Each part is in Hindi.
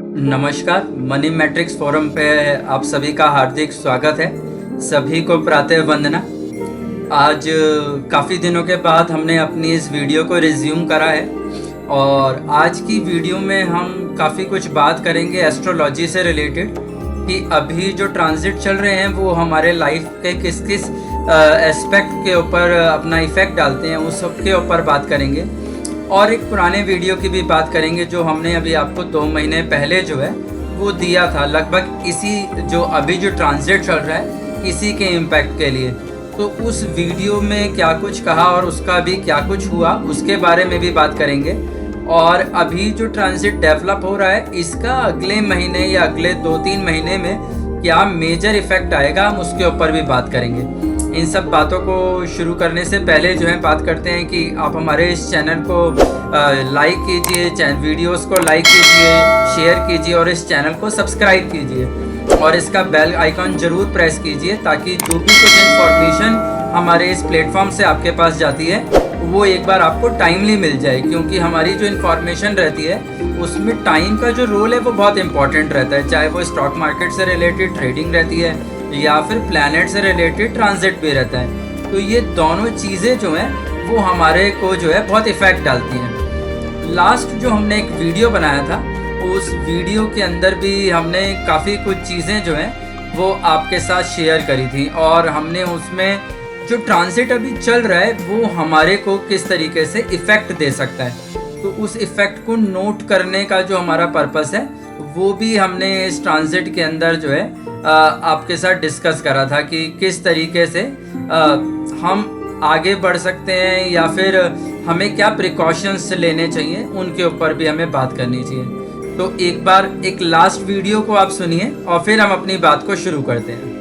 नमस्कार, मनी मैट्रिक्स फोरम पे आप सभी का हार्दिक स्वागत है। सभी को प्रातः वंदना। आज काफ़ी दिनों के बाद हमने अपनी इस वीडियो को रिज्यूम करा है और आज की वीडियो में हम काफ़ी कुछ बात करेंगे एस्ट्रोलॉजी से रिलेटेड कि अभी जो ट्रांजिट चल रहे हैं वो हमारे लाइफ के किस किस एस्पेक्ट के ऊपर अपना इफ़ेक्ट डालते हैं, उस सब के ऊपर बात करेंगे। और एक पुराने वीडियो की भी बात करेंगे जो हमने अभी आपको 2 महीने पहले जो है वो दिया था, लगभग इसी जो अभी जो ट्रांजिट चल रहा है इसी के इम्पैक्ट के लिए। तो उस वीडियो में क्या कुछ कहा और उसका भी क्या कुछ हुआ उसके बारे में भी बात करेंगे। और अभी जो ट्रांजिट डेवलप हो रहा है इसका अगले महीने या अगले 2-3 महीने में क्या मेजर इफ़ेक्ट आएगा, हम उसके ऊपर भी बात करेंगे। इन सब बातों को शुरू करने से पहले जो है बात करते हैं कि आप हमारे इस चैनल को लाइक कीजिए, वीडियोस को लाइक कीजिए, शेयर कीजिए और इस चैनल को सब्सक्राइब कीजिए और इसका बेल आइकॉन ज़रूर प्रेस कीजिए ताकि जो भी कुछ इन्फॉर्मेशन हमारे इस प्लेटफॉर्म से आपके पास जाती है वो एक बार आपको टाइमली मिल जाए, क्योंकि हमारी जो इन्फॉर्मेशन रहती है उसमें टाइम का जो रोल है वो बहुत इंपॉर्टेंट रहता है, चाहे वो स्टॉक मार्केट से रिलेटेड ट्रेडिंग रहती है या फिर प्लैनेट से रिलेटेड ट्रांजिट भी रहता है। तो ये दोनों चीज़ें जो हैं वो हमारे को जो है बहुत इफ़ेक्ट डालती हैं। लास्ट जो हमने एक वीडियो बनाया था उस वीडियो के अंदर भी हमने काफ़ी कुछ चीज़ें जो हैं वो आपके साथ शेयर करी थी और हमने उसमें जो ट्रांजिट अभी चल रहा है वो हमारे को किस तरीके से इफ़ेक्ट दे सकता है, तो उस इफ़ेक्ट को नोट करने का जो हमारा पर्पस है वो भी हमने इस ट्रांजिट के अंदर जो है आपके साथ डिस्कस करा था कि किस तरीके से हम आगे बढ़ सकते हैं या फिर हमें क्या प्रिकॉशंस लेने चाहिए, उनके ऊपर भी हमें बात करनी चाहिए। तो एक बार एक लास्ट वीडियो को आप सुनिए और फिर हम अपनी बात को शुरू करते हैं।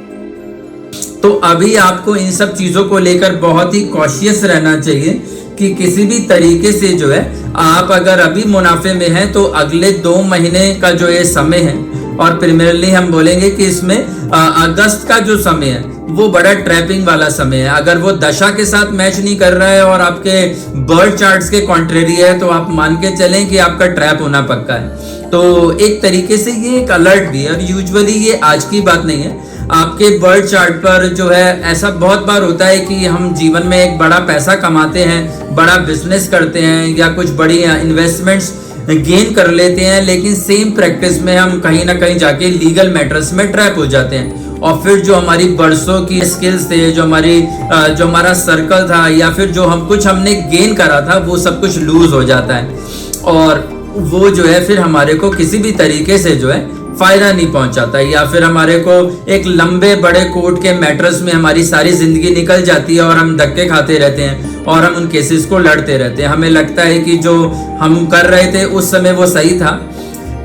तो अभी आपको इन सब चीज़ों को लेकर बहुत ही कॉशियस रहना चाहिए कि किसी भी तरीके से जो है आप अगर अभी मुनाफे में हैं तो अगले 2 महीने का जो ये समय है और प्रीमियरली हम बोलेंगे कि इसमें अगस्त का जो समय है वो बड़ा ट्रैपिंग वाला समय है। अगर वो दशा के साथ मैच नहीं कर रहा है और आपके बर्थ चार्ट्स के कॉन्ट्रेरी है तो आप मान के चलें कि आपका ट्रैप होना पक्का है। तो एक तरीके से ये एक अलर्ट भी है और यूजुअली ये आज की बात नहीं है। आपके बर्थ चार्ट पर जो है ऐसा बहुत बार होता है कि हम जीवन में एक बड़ा पैसा कमाते हैं, बड़ा बिजनेस करते हैं या कुछ बड़ी इन्वेस्टमेंट्स गेन कर लेते हैं, लेकिन सेम प्रैक्टिस में हम कहीं ना कहीं जाके लीगल मैटर्स में ट्रैप हो जाते हैं और फिर जो हमारी बरसों की स्किल्स थे, जो हमारा सर्कल था या फिर जो हमने गेन करा था वो सब कुछ लूज हो जाता है और वो जो है फिर हमारे को किसी भी तरीके से जो है फायदा नहीं पहुंचाता है या फिर हमारे को एक लंबे बड़े कोर्ट के मैटर्स में हमारी सारी जिंदगी निकल जाती है और हम धक्के खाते रहते हैं और हम उन केसेस को लड़ते रहते हैं। हमें लगता है कि जो हम कर रहे थे उस समय वो सही था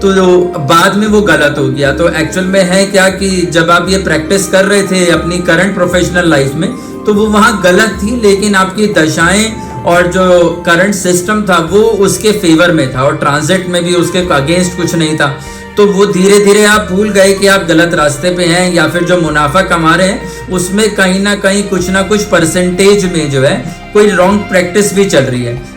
तो बाद में वो गलत हो गया। तो एक्चुअल में है क्या कि जब आप ये प्रैक्टिस कर रहे थे अपनी करंट प्रोफेशनल लाइफ में तो वो वहाँ गलत थी, लेकिन आपकी दशाएं और जो करंट सिस्टम था वो उसके फेवर में था और ट्रांजिट में भी उसके अगेंस्ट कुछ नहीं था। तो वो धीरे धीरे आप भूल गए कि आप गलत रास्ते पे हैं या फिर जो मुनाफा कमा रहे हैं उसमें कहीं ना कुछ परसेंटेज में जो है कोई रॉन्ग प्रैक्टिस भी चल रही है।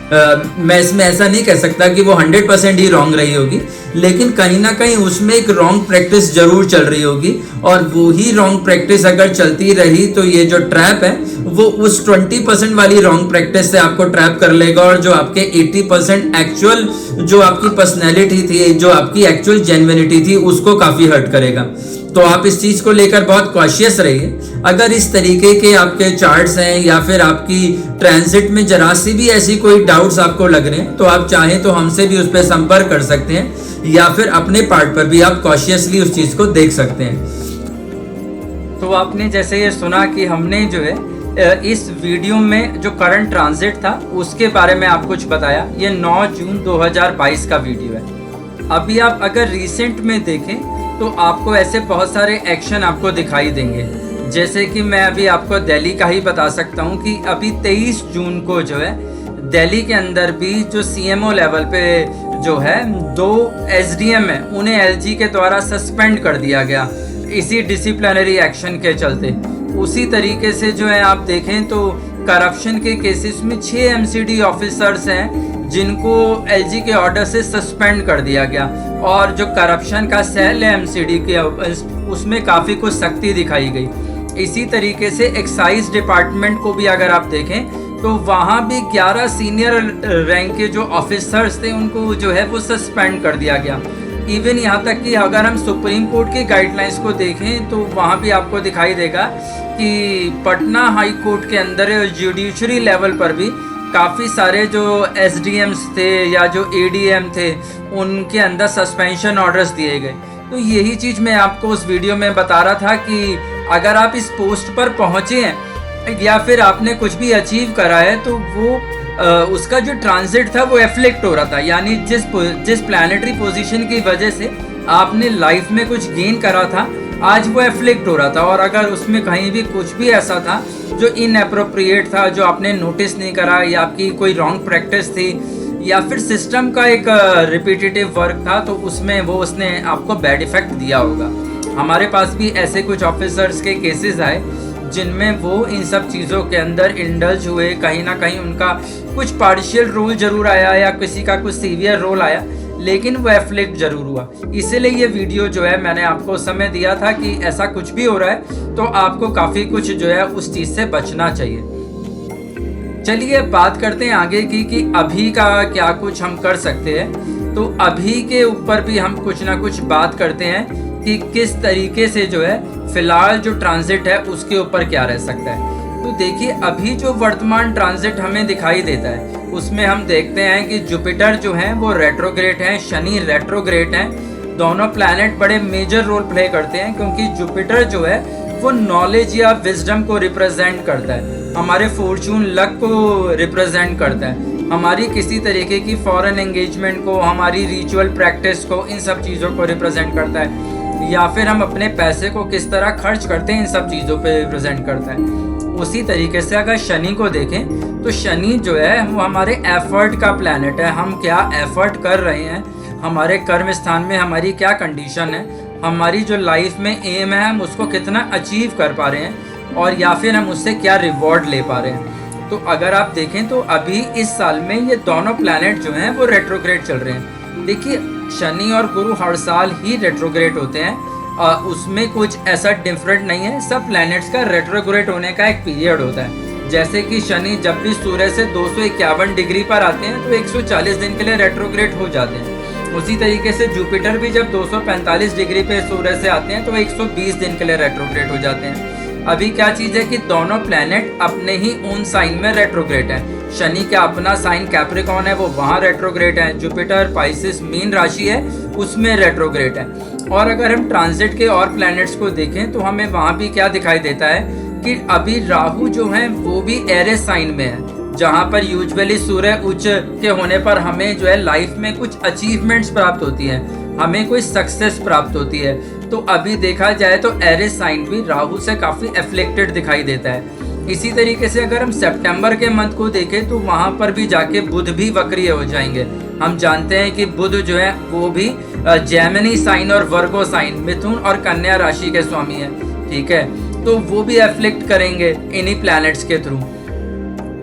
मैं इसमें ऐसा नहीं कह सकता कि वो 100% ही रॉन्ग रही होगी, लेकिन कहीं ना कहीं उसमें एक रॉन्ग प्रैक्टिस जरूर चल रही होगी और वो ही रॉन्ग प्रैक्टिस अगर चलती रही तो ये जो ट्रैप है वो उस 20% वाली रॉन्ग प्रैक्टिस से आपको ट्रैप कर लेगा और जो आपके 80% एक्चुअल जो आपकी पर्सनैलिटी थी, जो आपकी एक्चुअल जेन्युइनिटी थी उसको काफी हर्ट करेगा। तो आप इस चीज को लेकर बहुत कॉशियस रहिए। अगर इस तरीके के आपके चार्ट्स हैं या फिर आपकी ट्रांजिट में जरा सी भी ऐसी कोई डाउट्स आपको लग रहे हैं तो आप चाहें तो हमसे भी उस पर संपर्क कर सकते हैं या फिर अपने पार्ट पर भी आप कॉशियसली उस चीज को देख सकते हैं। तो आपने जैसे ये सुना कि हमने जो है इस वीडियो में जो करंट ट्रांजिट था उसके बारे में आप कुछ बताया। ये 9 जून 2022 का वीडियो है। अभी आप अगर रिसेंट में देखें तो आपको ऐसे बहुत सारे एक्शन आपको दिखाई देंगे, जैसे कि मैं अभी आपको दिल्ली का ही बता सकता हूँ कि अभी 23 जून को जो है दिल्ली के अंदर भी जो सीएमओ लेवल पे जो है 2 एसडीएम है उन्हें एलजी के द्वारा सस्पेंड कर दिया गया इसी डिसिप्लिनरी एक्शन के चलते। उसी तरीके से जो है आप देखें तो करप्शन के केसेस में 6 एमसीडी ऑफिसर्स हैं जिनको एलजी के ऑर्डर से सस्पेंड कर दिया गया। और जो करप्शन का सेल है एमसीडी के उसमें काफ़ी कुछ सख्ती दिखाई गई। इसी तरीके से एक्साइज डिपार्टमेंट को भी अगर आप देखें तो वहाँ भी 11 सीनियर रैंक के जो ऑफिसर्स थे उनको जो है वो सस्पेंड कर दिया गया। इवन यहाँ तक कि अगर हम सुप्रीम कोर्ट की गाइडलाइंस को देखें तो वहाँ भी आपको दिखाई देगा कि पटना हाई कोर्ट के अंदर जुडिशरी लेवल पर भी काफ़ी सारे जो एसडीएम्स थे या जो एडीएम थे उनके अंदर सस्पेंशन ऑर्डर्स दिए गए। तो यही चीज़ मैं आपको उस वीडियो में बता रहा था कि अगर आप इस पोस्ट पर पहुँचे हैं या फिर आपने कुछ भी अचीव करा है तो वो उसका जो ट्रांजिट था वो एफ्लेक्ट हो रहा था, यानी जिस प्लानिटरी पोजीशन की वजह से आपने लाइफ में कुछ गेन करा था आज वो एफ्लेक्ट हो रहा था। और अगर उसमें कहीं भी कुछ भी ऐसा था जो इनएप्रोप्रिएट था, जो आपने नोटिस नहीं करा या आपकी कोई रॉन्ग प्रैक्टिस थी या फिर सिस्टम का एक रिपीटेटिव वर्क था, तो उसमें वो उसने आपको बैड इफेक्ट दिया होगा। हमारे पास भी ऐसे कुछ ऑफिसर्स के केसेस आए जिनमें वो इन सब चीज़ों के अंदर इंडल्ज हुए। कहीं ना कहीं उनका कुछ पार्शियल रोल जरूर आया या किसी का कुछ सीवियर रोल आया, लेकिन वो एफ्लेक्ट जरूर हुआ। इसीलिए ये वीडियो जो है मैंने आपको समय दिया था कि ऐसा कुछ भी हो रहा है तो आपको काफ़ी कुछ जो है उस चीज़ से बचना चाहिए। चलिए बात करते हैं आगे की कि अभी का क्या कुछ हम कर सकते हैं। तो अभी के ऊपर भी हम कुछ ना कुछ बात करते हैं कि किस तरीके से जो है फिलहाल जो ट्रांजिट है उसके ऊपर क्या रह सकता है। तो देखिए अभी जो वर्तमान ट्रांजिट हमें दिखाई देता है उसमें हम देखते हैं कि जुपिटर जो है वो रेट्रोग्रेड है, शनि रेट्रोग्रेड है। दोनों प्लैनेट बड़े मेजर रोल प्ले करते हैं क्योंकि जुपिटर जो है वो नॉलेज या विजडम को रिप्रेजेंट करता है, हमारे फॉर्चून लक को रिप्रेजेंट करता है, हमारी किसी तरीके की फॉरेन एंगेजमेंट को, हमारी रिचुअल प्रैक्टिस को, इन सब चीज़ों को रिप्रेजेंट करता है। या फिर हम अपने पैसे को किस तरह खर्च करते हैं इन सब चीज़ों पे रिप्रेजेंट करता है। उसी तरीके से अगर शनि को देखें तो शनि जो है वो हमारे एफर्ट का प्लैनेट है। हम क्या एफर्ट कर रहे हैं, हमारे कर्म स्थान में हमारी क्या कंडीशन है, हमारी जो लाइफ में एम है हम उसको कितना अचीव कर पा रहे हैं और या फिर हम उससे क्या रिवॉर्ड ले पा रहे हैं। तो अगर आप देखें तो अभी इस साल में ये दोनों प्लैनेट जो हैं वो रेट्रोग्रेड चल रहे हैं। देखिए शनि और गुरु हर साल ही रेट्रोग्रेड होते हैं, उसमें कुछ ऐसा डिफरेंट नहीं है। सब प्लैनेट्स का रेट्रोग्रेड होने का एक पीरियड होता है। जैसे कि शनि जब भी सूर्य से 251 डिग्री पर आते हैं तो 140 दिन के लिए रेट्रोग्रेड हो जाते हैं। उसी तरीके से जुपिटर भी जब 245 डिग्री पे सूर्य से आते हैं तो 120 दिन के लिए रेट्रोग्रेड हो जाते हैं। अभी क्या चीज़ है कि दोनों प्लैनेट अपने ही ओन साइन में रेट्रोग्रेड है। शनि का अपना साइन कैप्रिकॉर्न है वो वहाँ रेट्रोग्रेड है, जुपिटर पाइसिस मीन राशि है उसमें रेट्रोग्रेड है। और अगर हम ट्रांजिट के और प्लैनेट्स को देखें तो हमें वहाँ भी क्या दिखाई देता है कि अभी राहु जो है वो भी एरिस साइन में है, जहाँ पर यूजुअली सूर्य उच्च के होने पर हमें जो है लाइफ में कुछ अचीवमेंट्स प्राप्त होती है, हमें कोई सक्सेस प्राप्त होती है। तो अभी देखा जाए तो एरिस साइन भी राहु से काफ़ी एफ्लेक्टेड दिखाई देता है। इसी तरीके से अगर हम सितंबर के मंथ को देखें तो वहाँ पर भी जाके बुध भी वक्रीय हो जाएंगे। हम जानते हैं कि बुध जो है वो भी जेमिनी साइन और वर्गो साइन, मिथुन और कन्या राशि के स्वामी है, ठीक है। तो वो भी एफ्लेक्ट करेंगे इन्हीं प्लैनेट्स के थ्रू।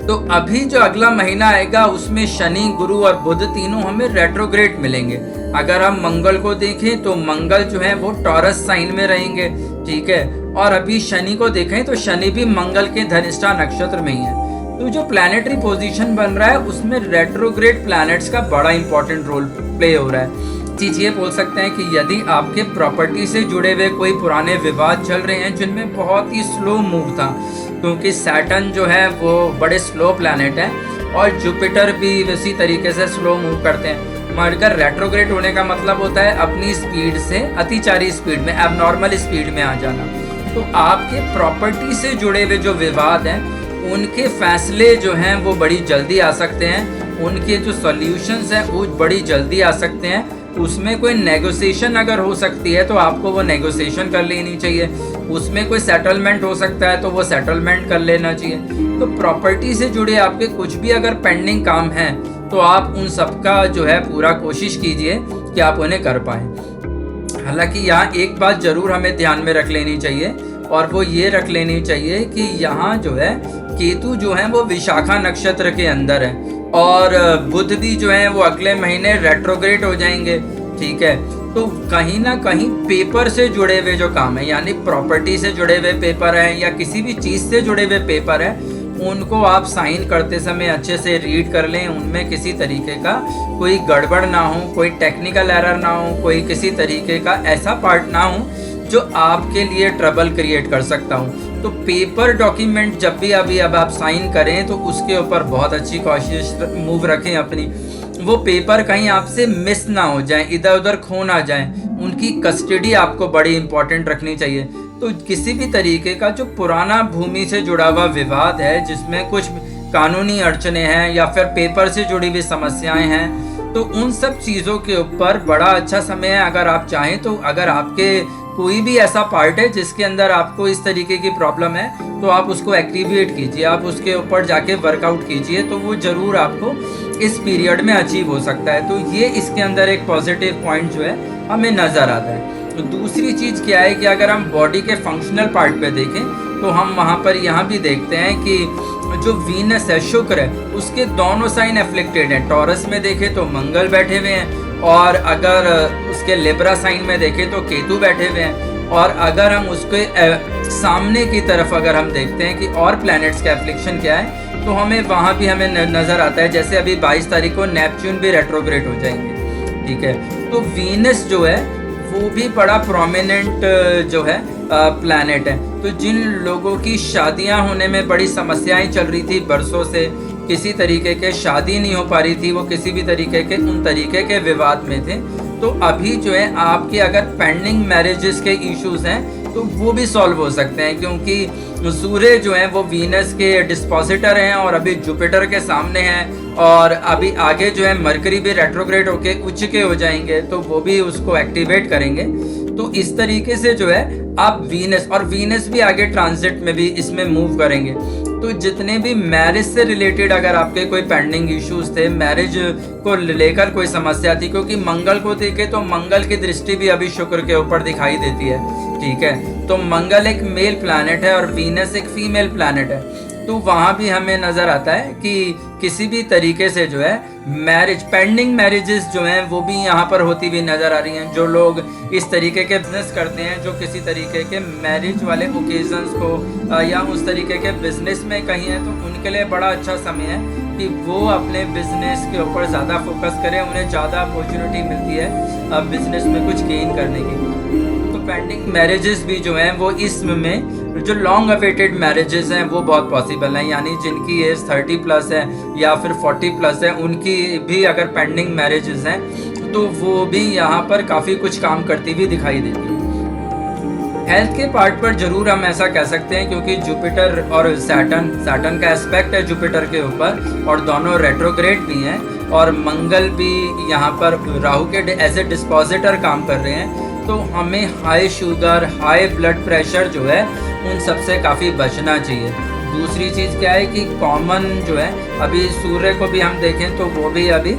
तो अभी जो अगला महीना आएगा उसमें शनि, गुरु और बुध तीनों हमें रेट्रोग्रेड मिलेंगे। अगर हम मंगल को देखें तो मंगल जो है वो टॉरस साइन में रहेंगे, ठीक है। और अभी शनि को देखें तो शनि भी मंगल के धनिष्ठा नक्षत्र में ही है। तो जो प्लैनेटरी पोजीशन बन रहा है उसमें रेट्रोग्रेड प्लैनेट्स का बड़ा इंपॉर्टेंट रोल प्ले हो रहा है। चीज़ ये बोल सकते हैं कि यदि आपके प्रॉपर्टी से जुड़े हुए कोई पुराने विवाद चल रहे हैं जिनमें बहुत ही स्लो मूव था, क्योंकि सैटर्न जो है वो बड़े स्लो प्लैनेट है और जुपिटर भी इसी तरीके से स्लो मूव करते हैं, मगर रेट्रोग्रेड होने का मतलब होता है अपनी स्पीड से अतिचारी स्पीड में, एबनॉर्मल स्पीड में आ जाना। तो आपके प्रॉपर्टी से जुड़े हुए जो विवाद हैं उनके फैसले जो हैं वो बड़ी जल्दी आ सकते हैं, उनके जो सॉल्यूशंस हैं वो बड़ी जल्दी आ सकते हैं। उसमें कोई नेगोशिएशन अगर हो सकती है तो आपको वो नेगोशिएशन कर लेनी चाहिए, उसमें कोई सेटलमेंट हो सकता है तो वो सेटलमेंट कर लेना चाहिए। तो प्रॉपर्टी से जुड़े आपके कुछ भी अगर पेंडिंग काम हैं तो आप उन सब का जो है पूरा कोशिश कीजिए कि आप उन्हें कर पाएँ। हालांकि यहाँ एक बात ज़रूर हमें ध्यान में रख लेनी चाहिए और वो ये रख लेनी चाहिए कि यहाँ जो है केतु जो है वो विशाखा नक्षत्र के अंदर है। और बुध भी जो है वो अगले महीने रेट्रोग्रेड हो जाएंगे। ठीक है, तो कहीं ना कहीं पेपर से जुड़े हुए जो काम है, यानी प्रॉपर्टी से जुड़े हुए पेपर हैं या किसी भी चीज़ से जुड़े हुए पेपर है, उनको आप साइन करते समय अच्छे से रीड कर लें। उनमें किसी तरीके का कोई गड़बड़ ना हो, कोई टेक्निकल एरर ना हो, कोई किसी तरीके का ऐसा पार्ट ना हो जो आपके लिए ट्रबल क्रिएट कर सकता हूँ। तो पेपर डॉक्यूमेंट जब भी अब आप साइन करें तो उसके ऊपर बहुत अच्छी कोशिश मूव रखें अपनी। वो पेपर कहीं आपसे मिस ना हो जाए, इधर उधर खो ना जाए, उनकी कस्टडी आपको बड़ी इंपॉर्टेंट रखनी चाहिए। तो किसी भी तरीके का जो पुराना भूमि से जुड़ा हुआ विवाद है, जिसमें कुछ कानूनी अड़चने हैं या फिर पेपर से जुड़ी हुई समस्याएं हैं, तो उन सब चीज़ों के ऊपर बड़ा अच्छा समय है। अगर आप चाहें तो अगर आपके कोई भी ऐसा पार्ट है जिसके अंदर आपको इस तरीके की प्रॉब्लम है, तो आप उसको एक्टिवेट कीजिए, आप उसके ऊपर जाके वर्कआउट कीजिए, तो वो ज़रूर आपको इस पीरियड में अचीव हो सकता है। तो ये इसके अंदर एक पॉजिटिव पॉइंट जो है हमें नज़र आता है। तो दूसरी चीज़ क्या है कि अगर हम बॉडी के फंक्शनल पार्ट पे देखें तो हम वहाँ पर यहाँ भी देखते हैं कि जो वीनस है, शुक्र है, उसके दोनों साइन एफ्लिक्टेड हैं। टॉरस में देखें तो मंगल बैठे हुए हैं, और अगर उसके लिब्रा साइन में देखें तो केतु बैठे हुए हैं। और अगर हम उसके सामने की तरफ अगर हम देखते हैं कि और प्लैनेट्स का एफ्लिक्शन क्या है, तो हमें वहाँ भी हमें नज़र आता है, जैसे अभी 22 तारीख को नेपच्यून भी रेट्रोग्रेड हो जाएंगे। ठीक है, तो वीनस जो है वो भी बड़ा प्रोमिनेंट जो है प्लैनेट है। तो जिन लोगों की शादियां होने में बड़ी समस्याएं चल रही थी बरसों से, किसी तरीके के शादी नहीं हो पा रही थी, वो किसी भी तरीके के उन तरीके के विवाद में थे, तो अभी जो है आपके अगर पेंडिंग मैरिजेस के इश्यूज हैं तो वो भी सॉल्व हो सकते हैं, क्योंकि सूर्य जो है वो वीनस के डिस्पोजिटर हैं और अभी जुपिटर के सामने हैं, और अभी आगे जो है मरकरी भी रेट्रोग्रेड होके उच्च के हो जाएंगे, तो वो भी उसको एक्टिवेट करेंगे। तो इस तरीके से जो है आप वीनस भी आगे ट्रांजिट में भी इसमें मूव करेंगे। तो जितने भी मैरिज से रिलेटेड अगर आपके कोई पेंडिंग इश्यूज थे, मैरिज को लेकर कोई समस्या थी, क्योंकि मंगल को देखे तो मंगल की दृष्टि भी अभी शुक्र के ऊपर दिखाई देती है। ठीक है, तो मंगल एक मेल प्लैनेट है और वीनस एक फीमेल प्लैनेट है, तो वहाँ भी हमें नज़र आता है कि किसी भी तरीके से जो है पेंडिंग मैरिजेस जो हैं वो भी यहाँ पर होती हुई नज़र आ रही हैं। जो लोग इस तरीके के बिजनेस करते हैं, जो किसी तरीके के मैरिज वाले ओकेजन्स को या उस तरीके के बिजनेस में कहीं हैं, तो उनके लिए बड़ा अच्छा समय है कि वो अपने बिजनेस के ऊपर ज़्यादा फोकस करें, उन्हें ज़्यादा अपॉर्चुनिटी मिलती है बिजनेस में कुछ गेन करने की। तो पेंडिंग मैरिजेस भी जो हैं वो इसमें जो लॉन्ग अवेटेड मैरिजेस हैं वो बहुत पॉसिबल हैं, यानी जिनकी एज 30+ है या फिर 40+ है, उनकी भी अगर पेंडिंग मैरिजेस हैं तो वो भी यहाँ पर काफ़ी कुछ काम करती हुई दिखाई देती है। हेल्थ के पार्ट पर जरूर हम ऐसा कह सकते हैं, क्योंकि जुपिटर और सैटर्न का एस्पेक्ट है जुपिटर के ऊपर, और दोनों रेट्रोग्रेड भी हैं, और मंगल भी यहाँ पर राहु के एज ए डिस्पोजिटर काम कर रहे हैं। तो हमें high sugar, high blood pressure जो है उन सबसे काफ़ी बचना चाहिए। दूसरी चीज़ क्या है कि कॉमन जो है, अभी सूर्य को भी हम देखें तो वो भी अभी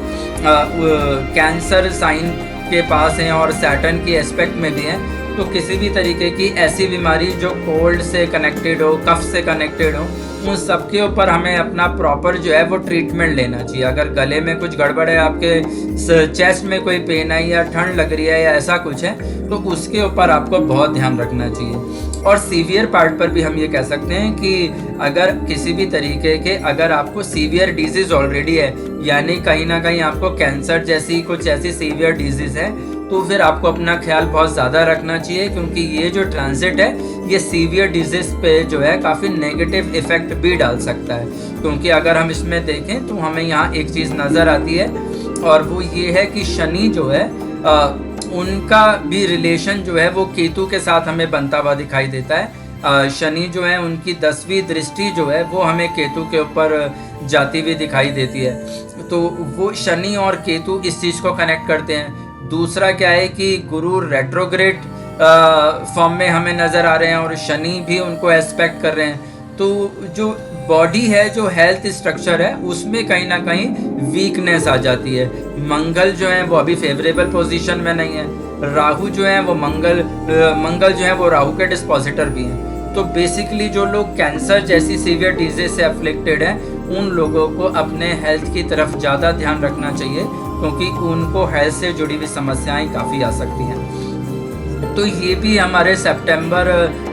कैंसर साइन के पास हैं और सैटर्न की एस्पेक्ट में भी हैं। तो किसी भी तरीके की ऐसी बीमारी जो कोल्ड से कनेक्टेड हो, कफ से कनेक्टेड हो, उन सब के ऊपर हमें अपना प्रॉपर जो है वो ट्रीटमेंट लेना चाहिए। अगर गले में कुछ गड़बड़ है, आपके चेस्ट में कोई पेन है या ठंड लग रही है या ऐसा कुछ है, तो उसके ऊपर आपको बहुत ध्यान रखना चाहिए। और सीवियर पार्ट पर भी हम ये कह सकते हैं कि अगर किसी भी तरीके के अगर आपको सीवियर डिजीज़ ऑलरेडी है, यानी कहीं ना कहीं आपको कैंसर जैसी कुछ ऐसी सीवियर डिजीज़ है, तो फिर आपको अपना ख्याल बहुत ज़्यादा रखना चाहिए, क्योंकि ये जो ट्रांजिट है ये सीवियर डिजीज़ पे जो है काफ़ी नेगेटिव इफ़ेक्ट भी डाल सकता है। क्योंकि अगर हम इसमें देखें तो हमें यहाँ एक चीज़ नज़र आती है, और वो ये है कि शनि जो है उनका भी रिलेशन जो है वो केतु के साथ हमें बनता हुआ दिखाई देता है। शनि जो है उनकी 10वीं दृष्टि जो है वो हमें केतु के ऊपर जाती हुई दिखाई देती है, तो वो शनि और केतु इस चीज़ को कनेक्ट करते हैं। दूसरा क्या है कि गुरु रेट्रोग्रेड फॉर्म में हमें नज़र आ रहे हैं और शनि भी उनको एस्पेक्ट कर रहे हैं। तो जो बॉडी है, जो हेल्थ स्ट्रक्चर है, उसमें कहीं ना कहीं वीकनेस आ जाती है। मंगल जो है वो अभी फेवरेबल पोजीशन में नहीं है। राहु जो है वो मंगल जो है वो राहु के डिस्पोजिटर भी हैं। तो बेसिकली जो लोग कैंसर जैसी सीवियर डिजीज से अफ्लिक्टेड हैं उन लोगों को अपने हेल्थ की तरफ ज़्यादा ध्यान रखना चाहिए, क्योंकि उनको हेल्थ से जुड़ी हुई समस्याएं काफ़ी आ सकती हैं। तो ये भी हमारे सितंबर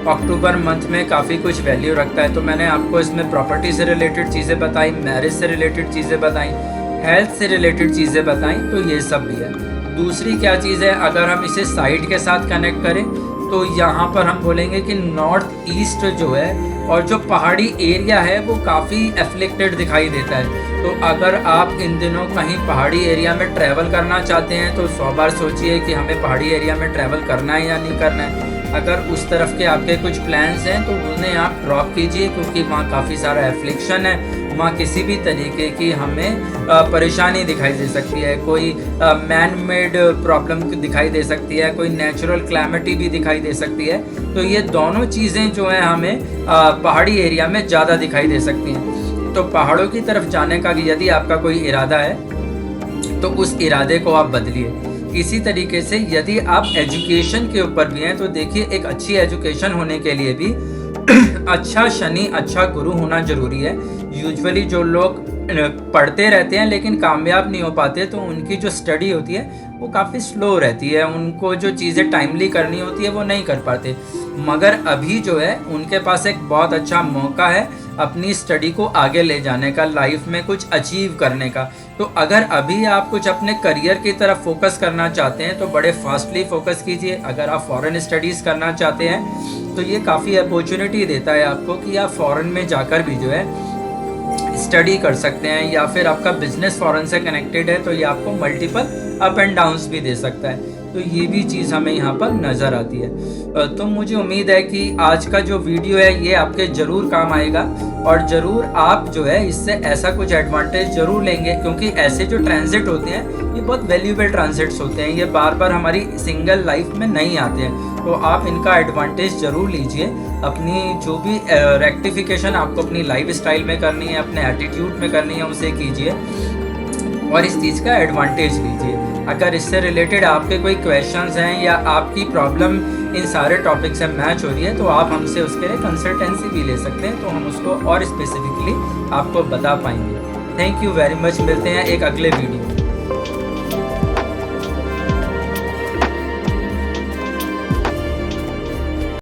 अक्टूबर मंथ में काफ़ी कुछ वैल्यू रखता है। तो मैंने आपको इसमें प्रॉपर्टी से रिलेटेड चीज़ें बताई, मैरिज से रिलेटेड चीज़ें बताई, हेल्थ से रिलेटेड चीज़ें बताई, तो ये सब भी है। दूसरी क्या चीज़ है, अगर हम इसे साइड के साथ कनेक्ट करें तो यहाँ पर हम बोलेंगे कि नॉर्थ ईस्ट जो है और जो पहाड़ी एरिया है वो काफ़ी एफ्लिक्टेड दिखाई देता है। तो अगर आप इन दिनों कहीं पहाड़ी एरिया में ट्रैवल करना चाहते हैं तो 100 बार सोचिए कि हमें पहाड़ी एरिया में ट्रैवल करना है या नहीं करना है। अगर उस तरफ के आपके कुछ प्लान्स हैं तो उन्हें आप ड्रॉप कीजिए, क्योंकि वहाँ काफ़ी सारा एफ्लिक्शन है। वहाँ किसी भी तरीके की हमें परेशानी दिखाई दे सकती है, कोई मैन मेड प्रॉब्लम दिखाई दे सकती है, कोई नेचुरल क्लैमिटी भी दिखाई दे सकती है। तो ये दोनों चीज़ें जो हैं हमें पहाड़ी एरिया में ज़्यादा दिखाई दे सकती हैं। तो पहाड़ों की तरफ जाने का यदि आपका कोई इरादा है तो उस इरादे को आप बदलिए। इसी तरीके से यदि आप एजुकेशन के ऊपर भी हैं तो देखिए, एक अच्छी एजुकेशन होने के लिए भी अच्छा शनि, अच्छा गुरु होना ज़रूरी है। यूजुअली जो लोग पढ़ते रहते हैं लेकिन कामयाब नहीं हो पाते, तो उनकी जो स्टडी होती है वो काफ़ी स्लो रहती है, उनको जो चीज़ें टाइमली करनी होती है वो नहीं कर पाते। मगर अभी जो है उनके पास एक बहुत अच्छा मौका है अपनी स्टडी को आगे ले जाने का, लाइफ में कुछ अचीव करने का। तो अगर अभी आप कुछ अपने करियर की तरफ फोकस करना चाहते हैं तो बड़े फास्टली फोकस कीजिए। अगर आप फॉरेन स्टडीज़ करना चाहते हैं तो ये काफ़ी अपॉर्चुनिटी देता है आपको कि आप फॉरेन में जाकर भी जो है स्टडी कर सकते हैं, या फिर आपका बिजनेस फॉरेन से कनेक्टेड है तो ये आपको मल्टीपल अप एंड डाउन्स भी दे सकता है। तो ये भी चीज़ हमें यहाँ पर नज़र आती है। तो मुझे उम्मीद है कि आज का जो वीडियो है ये आपके ज़रूर काम आएगा, और ज़रूर आप जो है इससे ऐसा कुछ एडवांटेज ज़रूर लेंगे, क्योंकि ऐसे जो ट्रांजिट होते हैं ये बहुत वैल्यूएबल ट्रांजिट्स होते हैं, ये बार बार हमारी सिंगल लाइफ में नहीं आते हैं। तो आप इनका एडवांटेज ज़रूर लीजिए। अपनी जो भी रेक्टिफिकेशन आपको अपनी लाइफ स्टाइल में करनी है, अपने एटीट्यूड में करनी है, उसे कीजिए और इस चीज़ का एडवांटेज लीजिए। अगर इससे रिलेटेड आपके कोई क्वेश्चंस हैं या आपकी प्रॉब्लम इन सारे टॉपिक से मैच हो रही है तो आप हमसे उसके लिए कंसल्टेंसी भी ले सकते हैं, तो हम उसको और स्पेसिफिकली आपको बता पाएंगे। Thank you very much. मिलते हैं एक अगले वीडियो।